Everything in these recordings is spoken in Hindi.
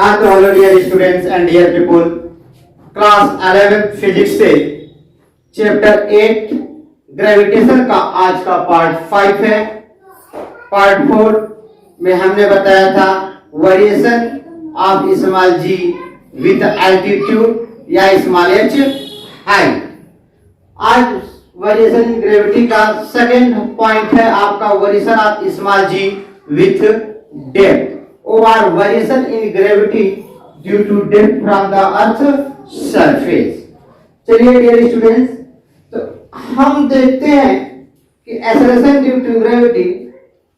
हाँ तो hello dear students and dear people, class 11 physics से चैप्टर 8 ग्रेविटेशन का आज का पार्ट 5 है। पार्ट 4 में हमने बताया था variation of small G with altitude या स्मॉल एच हाइट। आज वेरिएशन इन ग्रेविटी का सेकंड पॉइंट है आपका variation of small G with depth or variation in gravity due to depth from the earth surface। चलिए डियर स्टूडेंट्स, तो हम देखते हैं कि एक्सेलरेशन ड्यू टू ग्रेविटी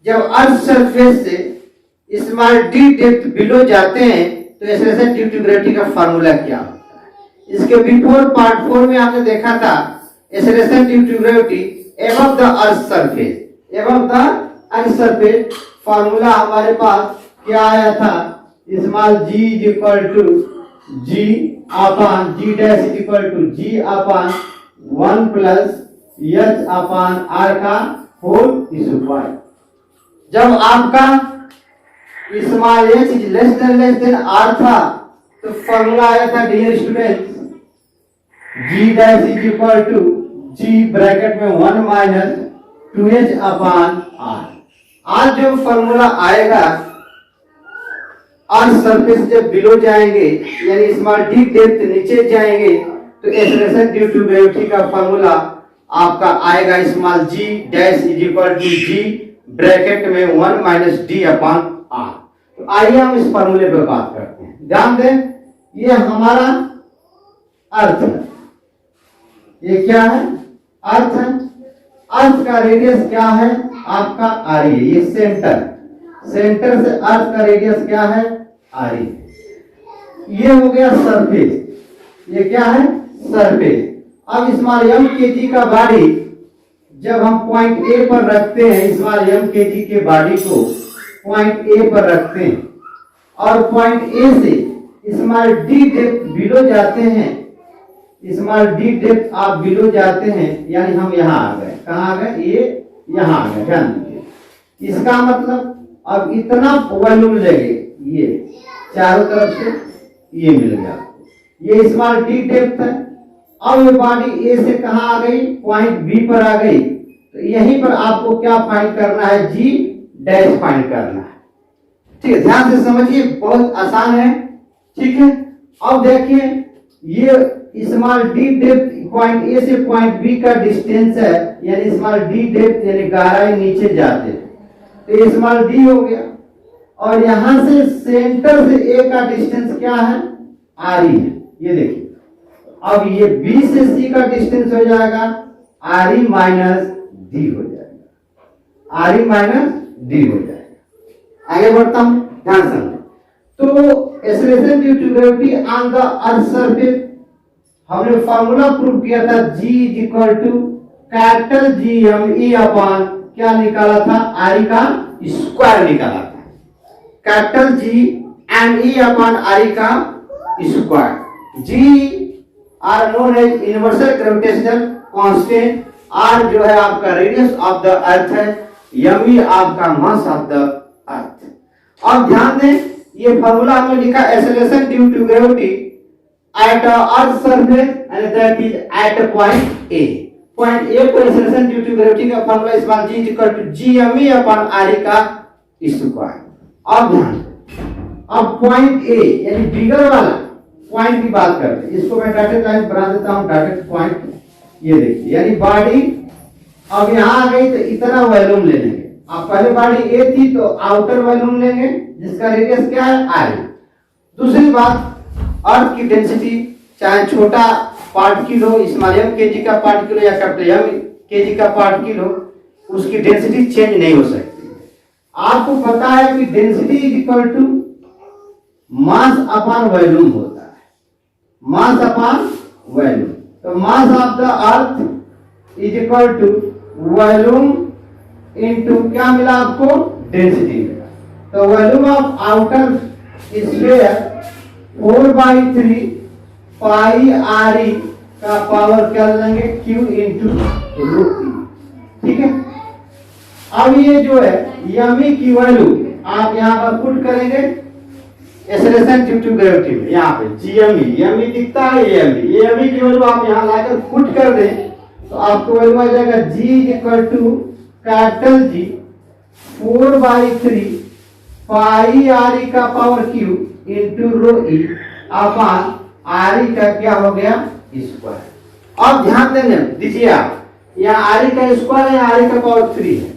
जब अर्थ सरफेस से स्मॉल डी डेप्थ बिलो जाते हैं तो एक्सेलरेशन ड्यू टू ग्रेविटी का फार्मूला क्या होता है। इसके बिफोर पार्ट 4 में आपने देखा था acceleration due to gravity above the earth surface, above the earth surface formula हमारे पास क्या आया था, small g is equal to g upon g dash is equal to g upon 1 plus h upon r का होल स्क्वायर। जब आपका small h is less than r था तो फॉर्मूला आया था dear students g dash is equal to g bracket में 1 माइनस 2h अपॉन r। आज जो फॉर्मूला आएगा अर्थ सरफेस जब बिलो जाएंगे यानी स्मॉल डी डेप्थ नीचे जाएंगे तो एक्सेलरेशन ड्यू टू ग्रेविटी का फार्मूला आपका आएगा small g dash is equal to g bracket में 1 माइनस d अपॉन r। तो आइए हम इस फार्मूले पर बात करते हैं। ध्यान दें, ये हमारा अर्थ है, ये क्या है, अर्थ है। अर्थ का रेडियस क्या है आपका r है, ये सेंटर से अर्थ का रेडियस क्या है r। ये हो गया सरफेस, ये क्या है सरफेस। अब स्मॉल m kg का बॉडी जब हम पॉइंट A पर रखते हैं, स्मॉल m kg के बॉडी को पॉइंट A पर रखते हैं और पॉइंट A से स्मॉल d डेप्थ बिलो जाते हैं, स्मॉल d डेप्थ आप बिलो जाते हैं यानी हम यहाँ आ गए, कहाँ आ गए, ये यहाँ आ गए। ध्यान दीजिए, इसका मतलब अब इतना वॉल्यूम लेंगे, ये चारों तरफ से ये मिल गया, ये स्मॉल डी डेप्थ है। अब ये बॉडी ए से कहां आ गई, पॉइंट बी पर आ गई, तो यहीं पर आपको क्या फाइंड करना है, जी डैश फाइंड करना है। ठीक है, ध्यान से समझिए, बहुत आसान है। ठीक है, अब देखिए ये small D depth point A से पॉइंट बी का डिस्टेंस है, यानी स्मॉल डी डेप्थ यानी गहराई नीचे जाते हैं तो ये स्मॉल डी हो गया। और यहां से सेंटर से ए का डिस्टेंस क्या है, आर ई है। ये देखिए, अब ये बी से सी का डिस्टेंस हो जाएगा आर ई माइनस डी हो जाएगा, आर ई माइनस डी हो जाएगा। आगे बढ़ता हूं, ध्यान समझें। तो acceleration due to gravity on the earth surface हमने फार्मूला प्रूव किया था, g is equal to capital G M E upon क्या निकाला था, आर ई का स्क्वायर निकाला था, capital G M E upon R E का square. G are known as universal gravitational constant, R जो है आपका रेडियस ऑफ द अर्थ है, एम ई आपका मास ऑफ द अर्थ। अब ध्यान दें, ये फार्मूला हमने लिखा acceleration due to gravity at earth surface and that is at point A. Point A पर एक्सेलरेशन ड्यू टू ग्रेविटी का formula small g equal to gme upon r का स्क्वायर। अब ध्यान, अब पॉइंट ए यानी बिगर वाला पॉइंट की बात करते हैं, इसको मैं डॉटेड लाइन बना देता हूं, डॉटेड पॉइंट। ये देखिए, यानी बॉडी अब यहां आ गई तो इतना वॉल्यूम ले लेंगे। अब पहले बॉडी ए थी तो आउटर वॉल्यूम लेंगे जिसका रेडियस क्या है, r। दूसरी बात, अर्थ की डेंसिटी चाहे छोटा पार्टिकल हो, स्मॉल m kg का पार्टिकल या कैपिटल m kg का पार्टिकल हो, उसकी डेंसिटी चेंज नहीं हो सकती। आपको पता है कि density is equal to mass upon volume होता है, मास अपॉन वॉल्यूम। तो mass of the earth is equal to volume into क्या मिला आपको, डेंसिटी मिला। तो volume of outer sphere 4/3 pi R E का पावर क्या लेंगे, Q इंटू रूट ई। ठीक है, अब ये जो है यमी की वैल्यू आप यहां पर पुट करेंगे एक्सेलरेशन ड्यू टू ग्रेविटी में यहाँ पे GME दिखता है, AME की वैल्यू आप यहाँ लाकर पुट कर दें तो आपको वैल्यू आ जाएगा G equal to capital G 4/3 pi RE का power Q into rho E upon RE का क्या हो गया स्क्वायर। अब ध्यान देंगे दीजिए आप, यहाँ RE का स्क्वायर है, RE का पावर 3 है,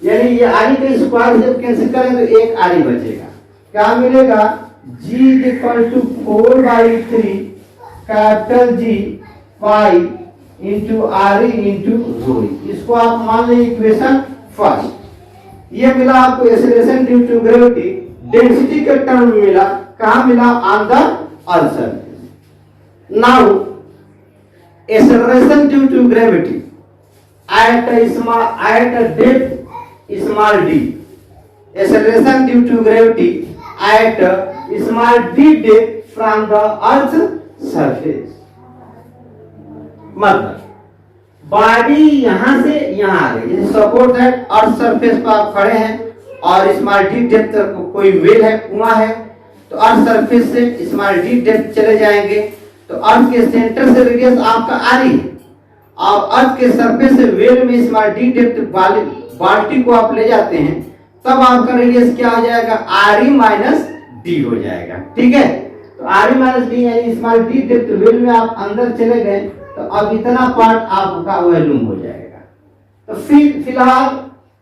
यानी ये RE का स्क्वायर जब कैंसिल करेंगे तो एक RE बचेगा। क्या मिलेगा G equal to 4/3 capital G pi into RE into rho E। इसको आप मान लें इक्वेशन फर्स्ट। ये मिला आपको acceleration due to gravity, density के टर्म में मिला, कहाँ मिला on the earth surface. Now acceleration due to gravity at a depth small d, acceleration due to gravity at a small d depth from the earth surface। मतलब बॉडी यहां से यहां आ गई, जैसे सपोर्ट दैट अर्थ सरफेस पर आप खड़े हैं और स्मॉल डी डेप्थ तक कोई वेल है, कुआं है, तो अर्थ सरफेस से स्मॉल डी डेप्थ चले जाएंगे तो अर्थ के सेंटर से रेडियस आपका RE है और अर्थ के सरफेस से वेल में स्मॉल डी डेप्थ बाल्टी को आप ले जाते हैं, तब आपका रेडियस क्या हो जाएगा RE माइनस D हो जाएगा। ठीक है, तो RE माइनस D यानी स्मॉल डी डेप्थ वेल में आप अंदर चले गए तो अब इतना पार्ट आपका वॉल्यूम हो जाएगा। तो फिलहाल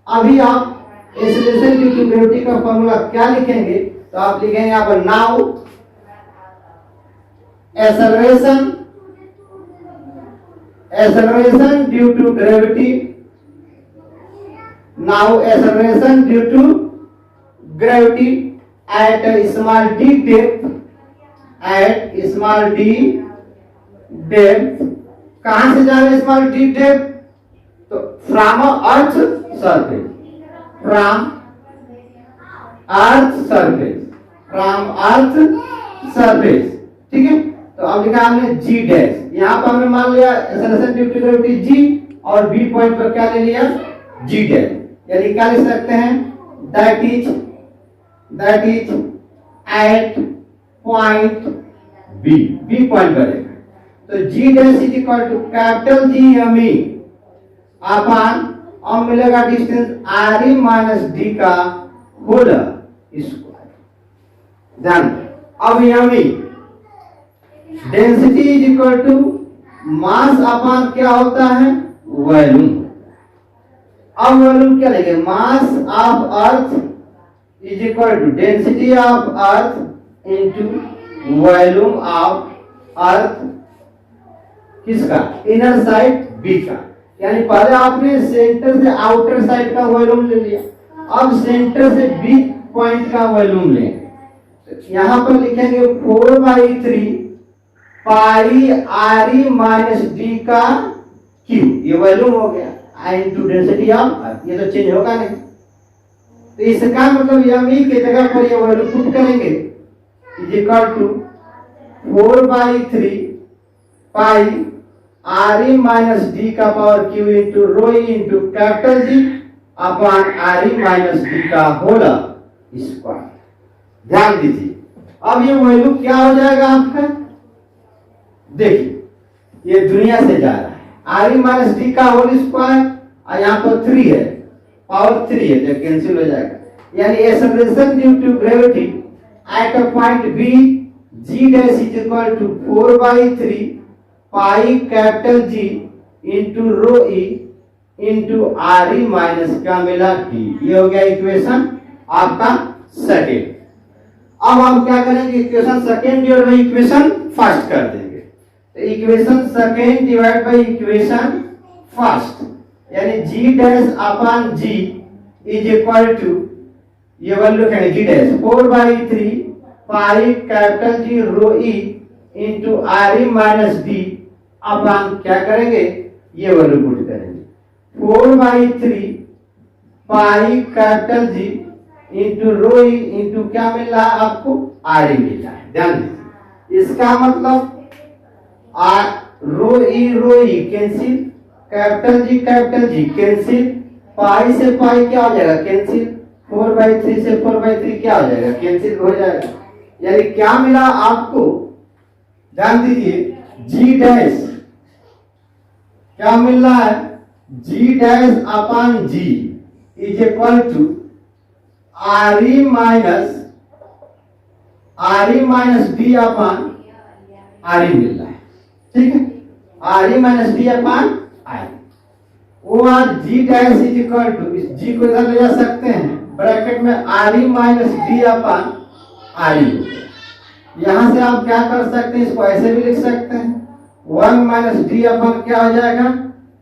अभी आप एक्सेलरेशन ड्यू टू ग्रेविटी का फॉर्मूला क्या लिखेंगे, तो आप लिखेंगे यहाँ पर now acceleration due to gravity, now acceleration due to gravity at a small d depth, कहां से जा रहे स्मॉल डी डेप्थ, तो फ्रॉम अर्थ सरफेस, ठीक है। तो अब लिखा हमने G डैश, यहाँ पर हमने मान लिया acceleration due to gravity G और B पॉइंट पर क्या ले लिया G डैश, यानी क्या लिख सकते हैं that is at point B point बनेगा। तो G dash is equal to capital GME upon अब मिलेगा डिस्टेंस RE माइनस D का होल स्क्वायर। ध्यान, अब ME density is equal to mass upon क्या होता है वॉल्यूम। अब वॉल्यूम क्या लेंगे, mass of earth is equal to density of earth into volume of earth, किसका इनर साइड B का, यानी पहले आपने सेंटर से आउटर साइड का वॉल्यूम ले लिया, अब सेंटर से B पॉइंट का वॉल्यूम लेंगे। यहां पर लिखेंगे 4/3 पाई RE माइनस D का Q, ये वॉल्यूम हो गया, I इंटू डेंसिटी ऑफ, ये तो चेंज होगा नहीं, तो इसका मतलब ME की जगह पर ये वॉल्यूम पुट करेंगे is equal to 4/3 pi RE minus D का power Q into rho E into capital G upon RE minus D का होल स्क्वायर। ध्यान दीजिए, अब ये वॉल्यूम क्या हो जाएगा आपका, देखिए ये दुनिया से जा रहा है RE माइनस D का होल स्क्वायर और यहाँ पर 3 है, पावर 3 है तो कैंसिल हो जाएगा, यानी acceleration due to gravity at a point B G dash is equal to 4/3 pi capital G into rho E into RE minus क्या मिला D। ये हो गया इक्वेशन आपका सेकेंड। अब हम क्या करेंगे, equation second divide by equation first कर देंगे। Equation second divide by equation first, यानी G dash upon G is equal to, ये वैल्यू क्या है G dash 4/3 pi capital G rho E into RE minus D upon क्या करेंगे, ये वैल्यू पुट करेंगे 4/3 pi capital G into rho E into क्या मिल रहा है आपको RE मिल रहा है। ध्यान दीजिए, इसका मतलब rho E cancel, capital G cancel, pi से पाई क्या हो जाएगा कैंसिल, 4/3 से 4/3 क्या हो जाएगा कैंसिल हो जाएगा, यानी क्या मिला आपको, ध्यान दीजिए, जी डैश क्या मिल रहा है, जी dash upon G is equal to R E minus D upon R E मिल रहा है, ठीक है, R E minus D upon I, or G dash is equal to, इस जी को इधर ले जा सकते हैं, ब्रैकेट में are E minus D upon R ई, यहां से आप क्या कर सकते हैं, इसको ऐसे भी लिख सकते हैं, 1 माइनस डी अपॉन क्या हो जाएगा,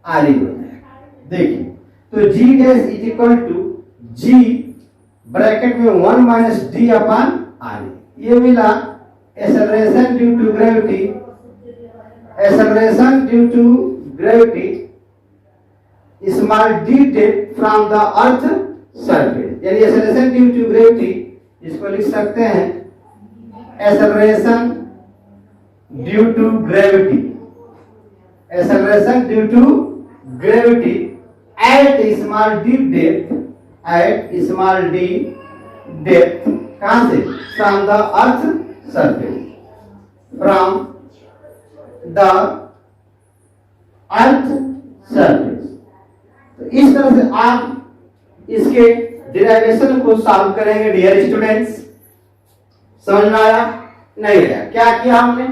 आर ई हो जाएगा। देखिए तो g dash is equal to ji bracket में 1 minus D upon R E, ये मिला acceleration due to gravity, acceleration due to gravity small d depth from the earth surface, यानी acceleration due to gravity इसको लिख सकते हैं acceleration due to gravity, acceleration due to gravity at small d depth, at small d depth कहां से, from the earth surface, from the earth surface. तो इस तरह से आप इसके डिराइवेशन को सॉल्व करेंगे डियर स्टूडेंट्स। समझ में आया, नहीं आया, क्या किया हमने,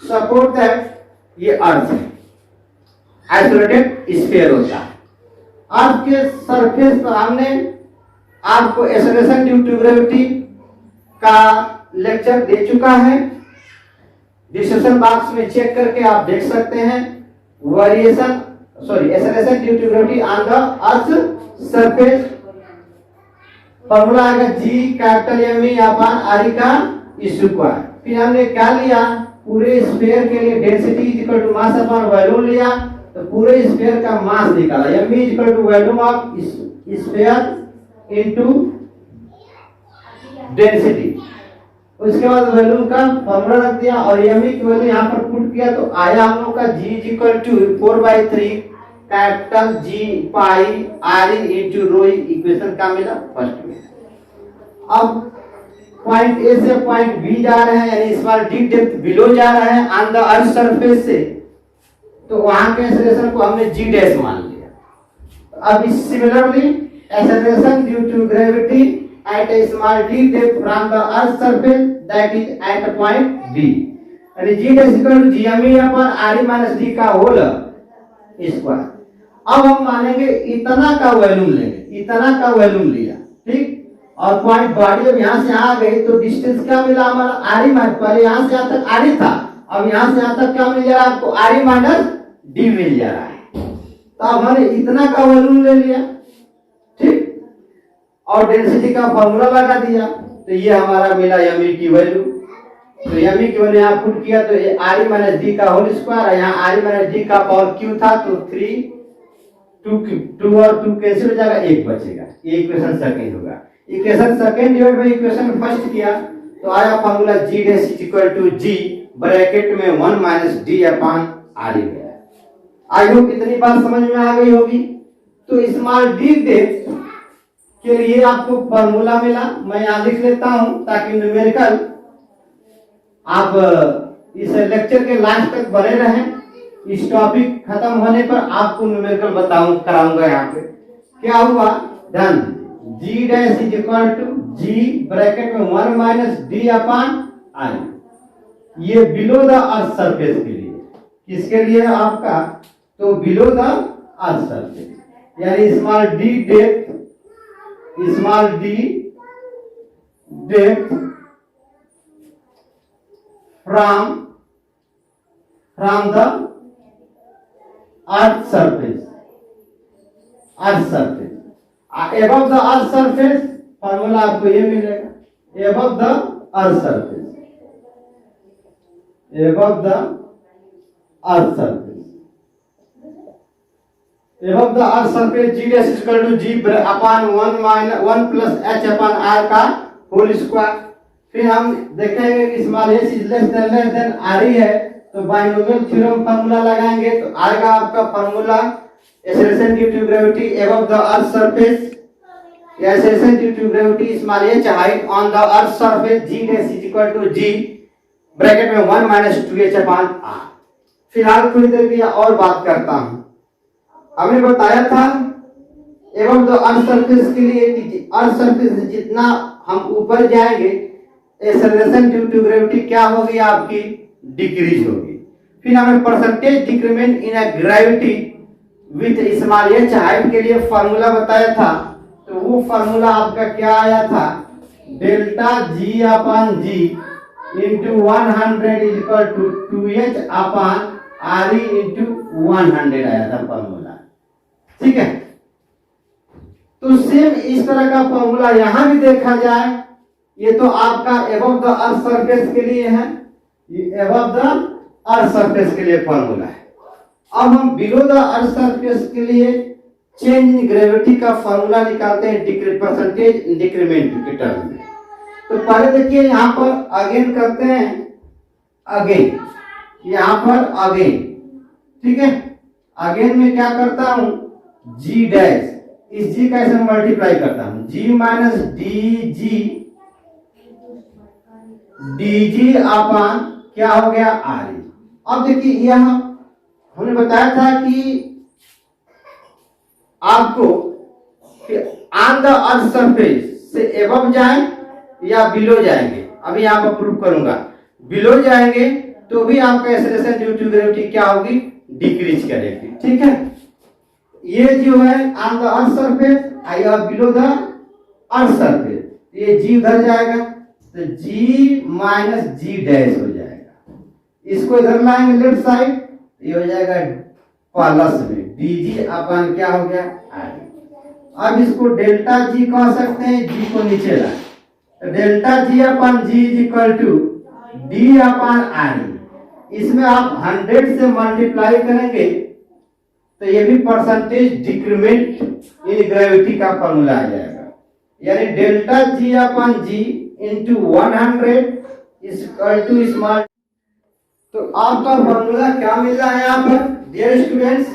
सपोर्ट दैट ये अर्थ है, आइसोलेटेड स्फीयर होता है, अर्थ के सरफेस पर हमने आपको एक्सेलरेशन ड्यू टू ग्रेविटी का लेक्चर दे चुका है, डिस्क्रिप्शन बॉक्स में चेक करके आप देख सकते हैं, variation acceleration due to gravity on the earth surface, formula आएगा G capital M E upon R E का स्क्वायर। फिर हमने क्या लिया, पूरे स्फीयर के लिए density is equal to mass upon volume लिया, तो पूरे स्फीयर का मास निकाला, M E is equal to volume of sphere into density, उसके बाद वॉल्यूम का फॉर्मूला रख दिया और एम ई की वैल्यू यहाँ पर पुट किया, तो आया हम लोग का g is equal to 4/3 capital G pi R E into rho, equation का मिला फर्स्ट में। अब पॉइंट ए से पॉइंट बी जा रहे हैं, यानी स्मॉल डी डेप्थ बिलो जा रहे हैं ऑन द अर्थ सरफेस से, तो वहां के एक्सेलरेशन को हमने जी डैश मान लिया। अब similarly acceleration due to gravity at a small d depth from the earth surface, that is at a point D, and g is equal to gme upon re minus d का होल स्क्वायर। अब हम मानेंगे इतना का वॉल्यूम लेंगे, इतना का वॉल्यूम लिया, ठीक, और पॉइंट बॉडी जब यहाँ से आ गई तो डिस्टेंस क्या मिला हमारा, re माइनस, पहले यहाँ से यहाँ तक re था, अब यहाँ से यहाँ तक क्या मिल जा रहा है आपको, re माइनस d मिल जा रहा है, तो अब हमने इतना का वॉल्यूम ले लिया, ठीक, और डेंसिटी का फॉर्मूला लगा दिया, तो ये हमारा मिला एम ई की वैल्यू, तो एम ई की वैल्यू यहाँ पुट किया, तो ये आर ई माइनस डी का होल स्क्वायर, यहाँ आर ई माइनस डी का पावर क्यू था, तो 3 2 और 2 कैंसिल हो जाएगा, 1 बचेगा, ये इक्वेशन सेकंड होगा। Equation second divide by equation first किया, तो आया formula g dash is equal to ji bracket में 1 minus D upon R E गया। आई होप इतनी बात समझ में आ गई होगी। तो स्मॉल डी डेप्थ के लिए आपको फॉर्मूला मिला, मैं यहां लिख लेता हूं ताकि न्यूमेरिकल आप इस लेक्चर के लास्ट तक बने रहें। इस टॉपिक खत्म होने पर आपको न्यूमेरिकल कराऊंगा। यहाँ पे क्या हुआ, ध्यान, g dash is equal to ji bracket में 1 माइनस डी अपॉन आई, ये बिलो द अर्थ सरफेस के लिए, किसके लिए आपका, तो बिलो द अर्थ सरफेस, यानी small D depth, small D depth from the earth surface, above the earth surface, formula आपको ये मिलेगा, above the earth surface, above the earth surface, above the earth surface g dash is equal to g upon 1 plus h upon r का होल स्क्वायर। फिर हम देखेंगे कि small h is less than r है, तो बाइनोमियल थ्योरम फार्मूला लगाएंगे, तो आएगा आपका formula acceleration due to gravity above the earth surface acceleration due to gravity small h height on the earth surface g dash is equal to g bracket में 1 माइनस 2h अपॉन r। फिलहाल थोड़ी देर की और बात करता हूं। हमने बताया था एवं तो अर्थ सरफेस के लिए कि अर्थ सरफेस जितना हम ऊपर जाएंगे एक्सेलरेशन ड्यू टू ग्रेविटी क्या होगी आपकी डिक्रीज होगी। फिर हमें percentage decrement in a gravity with small H height के लिए फॉर्मूला बताया था। तो वो फॉर्मूला आपका क्या आया था, delta G upon G into 100 is equal to 2h upon R into 100 आया था फॉर्मूला। ठीक है, तो सेम इस तरह का फॉर्मूला यहां भी देखा जाए, ये तो आपका एबव द अर्थ सरफेस के लिए है, ये एबव द अर्थ सरफेस के लिए फॉर्मूला है। अब हम बिलो द अर्थ सरफेस के लिए चेंज इन ग्रेविटी का फॉर्मूला निकालते हैं परसेंटेज डिक्रीमेंट के टर्म में। तो पहले देखिए यहां पर अगेन करते हैं, अगेन यहां पर अगेन, ठीक है। अगेन में क्या करता हूं, जी डैश, इस जी का ऐसे मल्टीप्लाई करता हूं, जी माइनस डी जी अपॉन क्या हो गया आर। अब देखिए यह हमने बताया था कि आपको ऑन द अर्थ सरफेस से एबव जाए या बिलो जाएंगे। अभी यहां पर प्रूव करूंगा, बिलो जाएंगे तो भी आपका एक्सेलरेशन ड्यू टू ग्रेविटी क्या होगी, डिक्रीज करेगी। ठीक है, ये जो है on the earth surface I R below the earth surface, ये जी उधर जाएगा तो जी माइनस जी डैश हो जाएगा। इसको इधर लाएंगे लेफ्ट साइड, ये हो जाएगा प्लस में dg अपन क्या हो गया r। अब इसको डेल्टा जी कह सकते हैं, जी को नीचे लाए तो delta G upon G is equal to D upon R. इसमें आप 100 से मल्टीप्लाई करेंगे तो ये भी परसेंटेज डिक्रीमेंट इन ग्रेविटी का फॉर्मूला आ जाएगा, यानी delta G upon G into 100 is equal to small. तो आपका फॉर्मूला क्या मिल रहा है यहाँ पर dear students,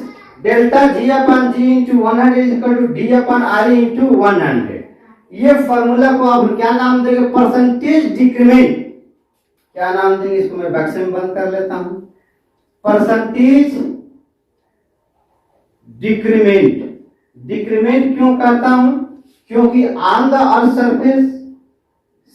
delta G upon G into 100 is equal to D upon R into 100। ये फॉर्मूला को आप क्या नाम देंगे, परसेंटेज डिक्रीमेंट। क्या नाम देंगे इसको, मैं बैक से बंद कर लेता हूं, परसेंटेज डिक्रीमेंट। डिक्रीमेंट क्यों करता हूं, क्योंकि ऑन द अर्थ सरफेस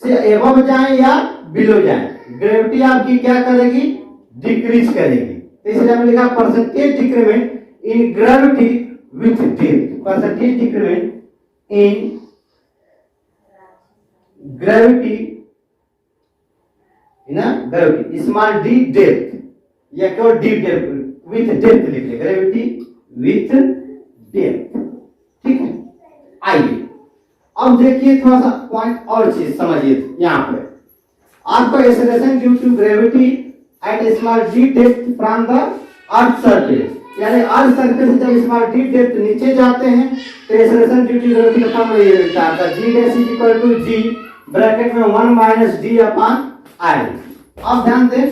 से एबव जाए या बिलो जाए ग्रेविटी आपकी क्या करेगी, डिक्रीज करेगी। इसलिए हमने लिखा percentage decrement in gravity with depth. Percentage decrement in gravity gravity small D depth या केवल डी डेप्थ विथ डेप्थ लिख ले, ग्रेविटी विथ डेप्थ। ठीक है, आइए अब देखिए थोड़ा सा पॉइंट और चीज समझिए। यहां पे आपका acceleration due to gravity at small D depth from the earth surface, यानी अर्थ सरफेस से जब स्मॉल डी डेप्थ नीचे जाते हैं तो एक्सेलरेशन ड्यू टू ग्रेविटी का फॉर्मूला ये मिलता है, जी dash is equal to ji bracket में 1 माइनस डी अपॉन आई। अब ध्यान दें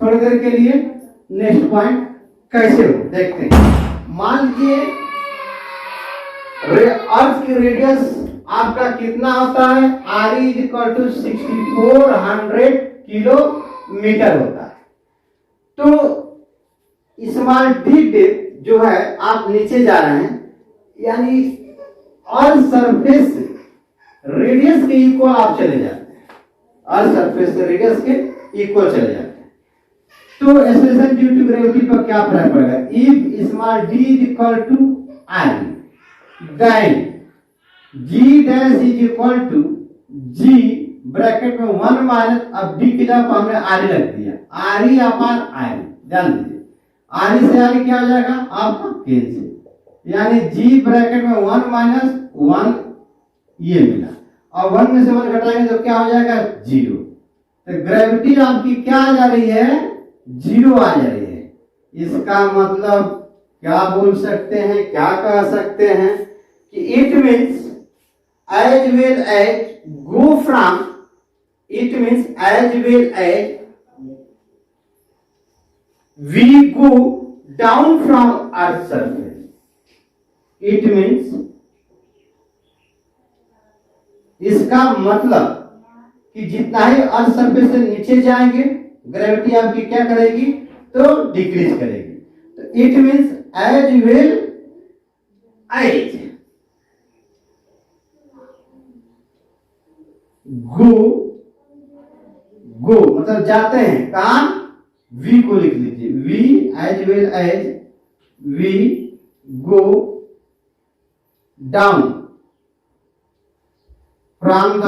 थोड़ी देर के लिए, नेक्स्ट पॉइंट कैसे हो देखते हैं। मान लीजिए अर्थ की रेडियस आपका कितना होता है, R is equal to 6400 kilometre होता है। तो स्मॉल डी डेप्थ जो है आप नीचे जा रहे हैं, यानी अर्थ सरफेस रेडियस के इक्वल आप चले जाते हैं, अर्थ सरफेस से रेडियस के इक्वल चले जाते हैं। तो एक्सेलरेशन ड्यू टू ग्रेविटी पर क्या फर्क पड़ेगा, if small D is equal to I then G dash is equal to ji bracket में 1 माइनस, अब डी की जगह हमने आर रख दिया, आर ई अपॉन आई। ध्यान दीजिए आर से आर क्या हो जाएगा आपका कैंसिल, यानी जी ब्रैकेट में 1 माइनस 1 ये मिला, और 1 में से 1 घटाएंगे तो क्या हो जाएगा 0। तो ग्रेविटी आपकी क्या आ जा रही है, 0 आ जा रही है। इसका मतलब क्या बोल सकते हैं, क्या कह सकते हैं कि it means as well as go from, it means as well as we go down from earth surface, it means इसका मतलब कि जितना ही अर्थ सरफेस से नीचे जाएंगे ग्रेविटी आपकी क्या करेगी, तो डिक्रीज करेगी। तो it means as well as go मतलब जाते हैं, कहां, वी को लिख लीजिए, we as well as we go down from the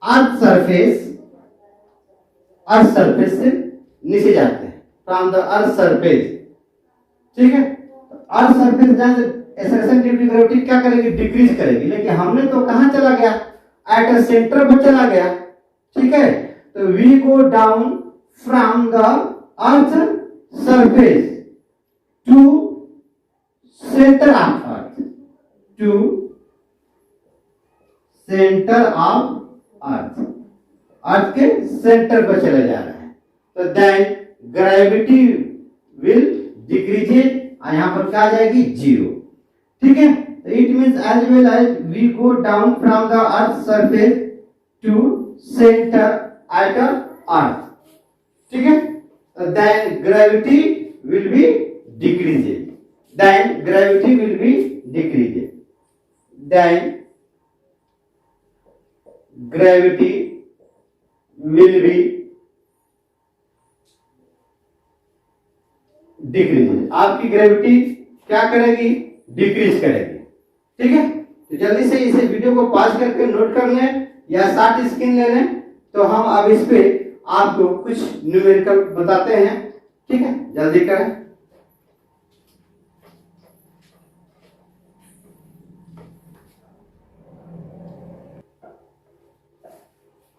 earth surface से नीचे जाते हैं, फ्रॉम द अर्थ सरफेस, ठीक है। अर्थ सरफेस जाने से एक्सेलरेशन ड्यू टू ग्रेविटी क्या करेगी, डिक्रीज करेगी। लेकिन हमने तो कहां चला गया, एट अ सेंटर पर चला गया, ठीक है। तो we go down from the earth surface to centre of earth, to centre of earth के सेंटर पर चले जा रहे हैं। तो देन ग्रेविटी विल डिक्रीज, यहां पर क्या आ जाएगी, जीरो, ठीक है। तो it means as well as we go down from the earth surface to centre at earth, ठीक है। Then gravity will be decrease, then gravity will be decrease, then gravity will be decrease, आपकी ग्रेविटी क्या करेगी, डिक्रीज करेगी, ठीक है। तो जल्दी से इसे वीडियो को पॉज करके नोट कर लें या शॉर्ट स्क्रीन ले लें। तो हम अब इस पे आपको कुछ न्यूमेरिकल बताते हैं, ठीक है, जल्दी करें।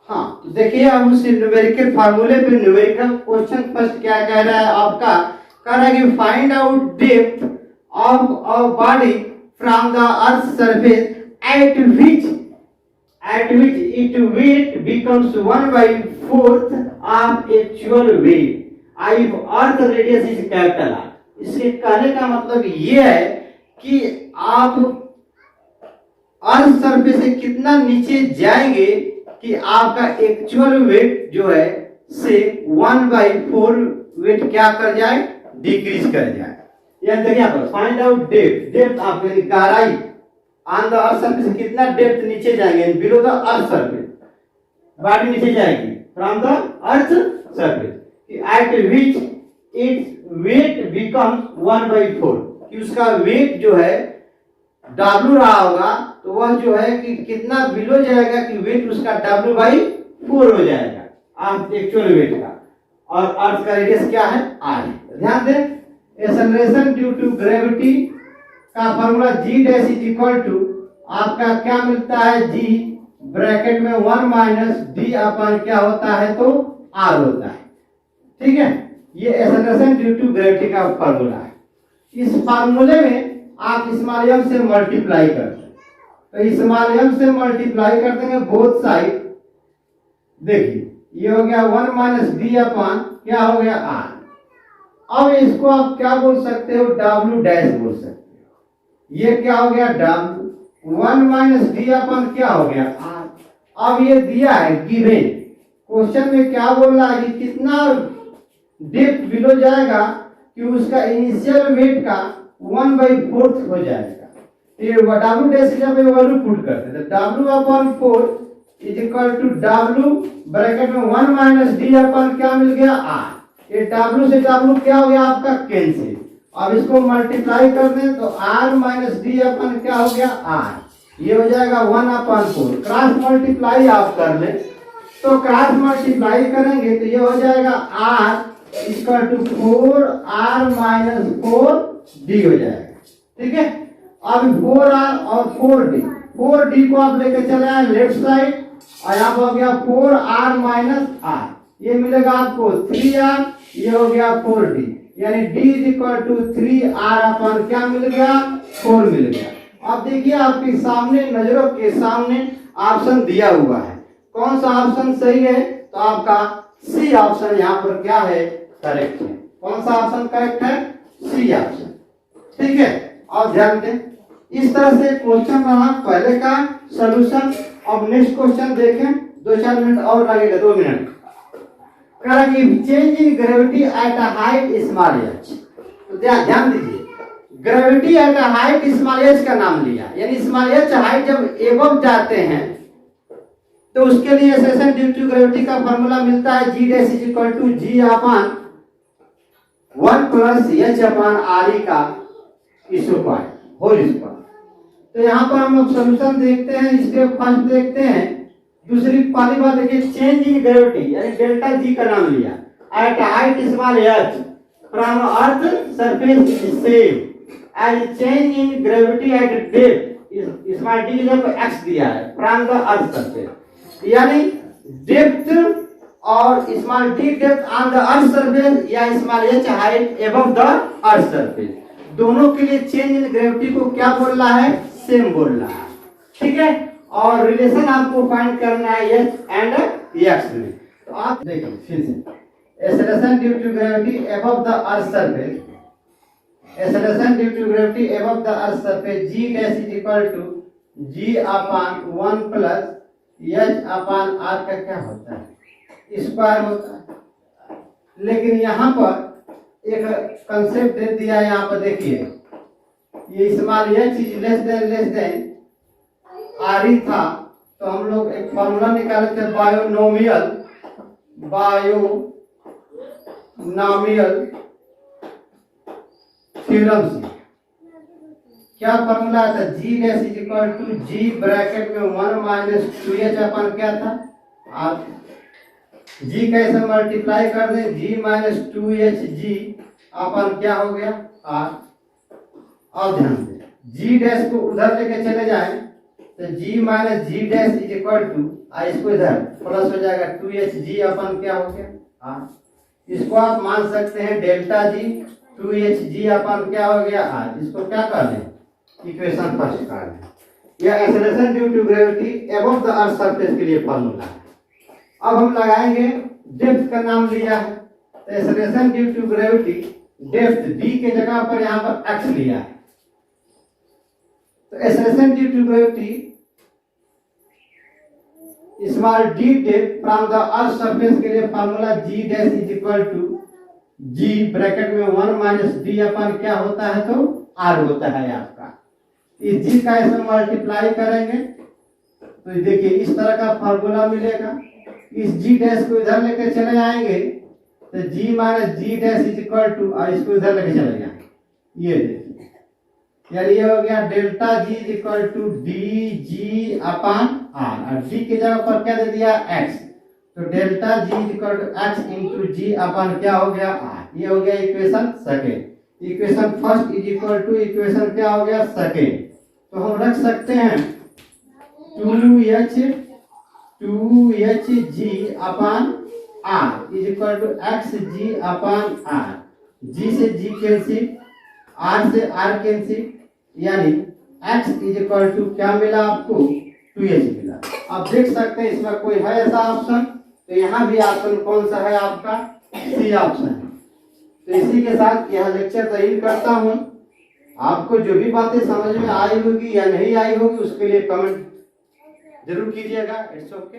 हाँ, तो देखिए हम उस न्यूमेरिकल फार्मूले पे न्यूमेरिकल क्वेश्चन फर्स्ट क्या कह रहा है आपका, कह रहा है कि find out depth of a body from the earth surface at which its weight becomes 1/4 of actual weight if earth radius is capital R। इसके कहने का मतलब ये है कि आप अर्थ सरफेस से कितना नीचे जाएंगे कि आपका एक्चुअल वेट जो है से 1/4 वेट क्या कर जाए, डिक्रीज कर जाए। यह देखिए यहाँ पर फाइंड आउट डेप्थ आपकी गहराई ऑन द अर्थ सरफेस, कितना डेप्थ नीचे जाएंगे, below the earth surface body नीचे जाएगी from the earth surface, eight which its weight becomes 1/4, कि उसका वेट जो है W रहा होगा, तो वह जो है कि कितना बिलो जाएगा कि वेट उसका W/4 हो जाएगा अर्थ एक्चुअल वेट का, और अर्थ का रेडियस क्या है, R। ध्यान दें, एक्सेलरेशन ड्यू टू ग्रेविटी का formula G dash is equal to आपका क्या मिलता है, G ब्रैकेट में 1 माइनस D अपन क्या होता है, तो R होता है, ठीक है। ये एक्सेलरेशन ड्यू टू ग्रेविटी का फॉर्मूला है। इस फार्मूले में आप स्मॉल m से मल्टीप्लाई कर दें, तो स्मॉल m से मल्टीप्लाई कर देंगे बोथ साइड, देखिए ये हो गया 1 माइनस D अपन क्या हो गया, R। अब इसको आप क्या बोल सकते हो, W डैश बोल सकते हो। ये क्या हो गया, W 1 माइनस D अपन क्या हो गया, R। अब ये दिया है गिवन, क्वेश्चन में क्या बोल रहा है कि कितना डेप्थ बिलो जाएगा कि उसका इनिशियल वेट का 1/4 हो जाएगा। ये W डैश की जब वैल्यू पुट करते हैं तो W/4 is equal to W bracket में 1 माइनस D अपन क्या मिल गया, R। ये W से W क्या हो गया आपका, कैंसिल। अब इसको मल्टीप्लाई कर दें तो R माइनस D अपन क्या हो गया, R। ये हो जाएगा 1/4। क्रॉस मल्टीप्लाई आप कर ले तो क्रॉस मल्टीप्लाई करेंगे तो ये हो जाएगा R equal to 4R minus 4D हो जाएगा, ठीक है। अब 4R और 4D को आप लेके चले आए लेफ्ट साइड, और यहाँ हो गया 4R माइनस R, ये मिलेगा आपको 3R, ये हो गया 4D, यानी D is equal to 3R upon क्या मिल गया, 4 मिल गया। अब देखिए आपके सामने, नजरों के सामने ऑप्शन दिया हुआ है, कौन सा ऑप्शन सही है, तो आपका सी ऑप्शन यहाँ पर क्या है, करेक्ट है। कौन सा ऑप्शन करेक्ट है, सी ऑप्शन, ठीक है। और ध्यान दें इस तरह से क्वेश्चन रहा पहले का सॉल्यूशन। अब नेक्स्ट क्वेश्चन देखें, 2-4 मिनट और लगेगा, 2 मिनट। कह कि change in gravity at a height small H. तो ध्यान दीजिए, gravity at a height small H का नाम लिया, यानी स्मॉल एच हाइट जब एबव जाते हैं तो उसके लिए एक्सेलेरेशन ड्यू टू ग्रेविटी का फॉर्मूला मिलता है g dash is equal to g upon 1 plus h upon r का स्क्वायर होल स्क्वायर। तो यहाँ पर हम लोग सॉल्यूशन देखते हैं, स्टेप फर्स्ट देखते हैं। दूसरी पहली बात देखिए, चेंज इन ग्रेविटी यानी डेल्टा जी का नाम लिया at height small h from earth surface is same as change in gravity at depth small d जब x दिया है फ्रॉम द अर्थ सरफेस, यानी डेप्थ और small d depth on the earth surface या small h height above the earth surface, दोनों के लिए चेंज इन ग्रेविटी को क्या बोल रहा है, सेम बोल रहा है। ठीक है, और रिलेशन आपको फाइंड करना है h एंड x में। तो आप देखिए फिर से, acceleration due to gravity above the earth surface, acceleration due to gravity above the earth surface g dash is equal to g upon 1 plus h upon r का क्या होता है, स्क्वायर होता है। लेकिन यहाँ पर एक कंसेप्ट दे दिया है, यहाँ पर देखिए, ये small h is less than r ही था, तो हम लोग एक फॉर्मूला निकाले थे बायोनोमियल थ्योरम से। क्या फॉर्मूला था, g dash is equal to g bracket में 1 माइनस 2h अपन क्या था, आप g कैसे मल्टीप्लाई कर दें, g माइनस 2h g अपन क्या हो गया r। अब ध्यान दें, g डैश को उधर लेके चले जाए तो g minus g dash is equal to, इसको इधर प्लस हो जाएगा 2h g अपन क्या हो गया r। इसको आप मान सकते हैं डेल्टा g, 2h g अपन क्या हो गया r। इसको क्या कर लें, इक्वेशन फर्स्ट कर लें। यह acceleration due to gravity above the earth surface के लिए फॉर्मूला है। अब हम लगाएंगे, डेप्थ का नाम लिया है, तो acceleration due to gravity depth d के जगह पर यहाँ पर x लिया है, तो acceleration due to gravity small d depth from the earth surface के लिए formula g dash is equal to g bracket में 1 माइनस d अपन क्या होता है, तो r होता है आपका। इस g का ऐसे मल्टीप्लाई करेंगे तो देखिए इस तरह का फॉर्मूला मिलेगा। इस g डैश को इधर लेकर चले आएंगे तो g minus g dash is equal to, और इसको इधर लेकर चले जाएंगे, ये देखिए, यानी ये हो गया delta g is equal to dg upon r, और d की जगह पर क्या दे दिया x, तो delta g is equal to x into g upon क्या हो गया r। ये हो गया equation second. Equation first is equal to equation क्या हो गया सेकेंड। तो हम रख सकते हैं 2h g upon r is equal to x g upon r। g से g कैंसिल, r से r कैंसिल, यानी x इज इक्वल टू क्या मिला आपको, 2h मिला। आप देख सकते हैं इसमें कोई है ऐसा ऑप्शन, तो यहाँ भी ऑप्शन कौन सा है आपका, सी ऑप्शन है। तो इसी के साथ यह लेक्चर तैयार करता हूँ। आपको जो भी बातें समझ में आई होगी या नहीं आई होगी उसके लिए कमेंट जरूर कीजिएगा। It's okay.